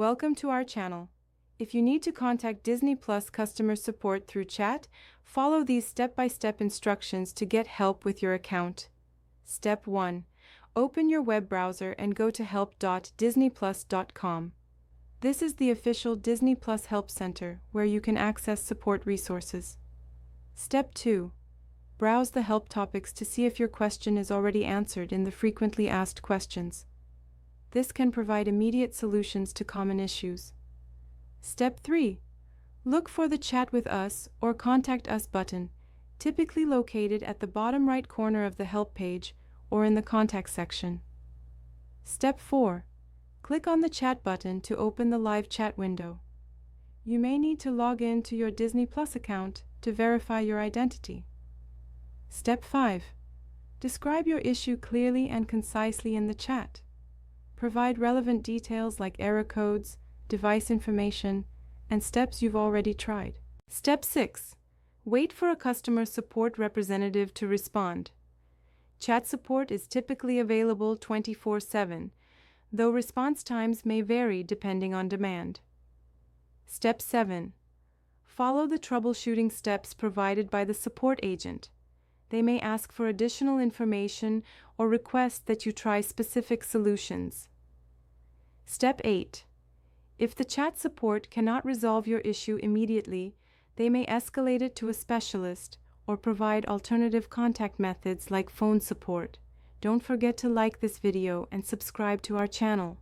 Welcome to our channel. If you need to contact Disney Plus customer support through chat, follow these step-by-step instructions to get help with your account. Step 1. Open your web browser and go to help.disneyplus.com. This is the official Disney Plus Help Center where you can access support resources. Step 2. Browse the help topics to see if your question is already answered in the frequently asked questions. This can provide immediate solutions to common issues. Step 3. Look for the Chat with Us or Contact Us button, typically located at the bottom right corner of the help page or in the contact section. Step 4. Click on the Chat button to open the live chat window. You may need to log in to your Disney Plus account to verify your identity. Step 5. Describe your issue clearly and concisely in the chat. Provide relevant details like error codes, device information, and steps you've already tried. Step 6. Wait for a customer support representative to respond. Chat support is typically available 24/7, though response times may vary depending on demand. Step 7. Follow the troubleshooting steps provided by the support agent. They may ask for additional information or request that you try specific solutions. Step 8. If the chat support cannot resolve your issue immediately, they may escalate it to a specialist or provide alternative contact methods like phone support. Don't forget to like this video and subscribe to our channel.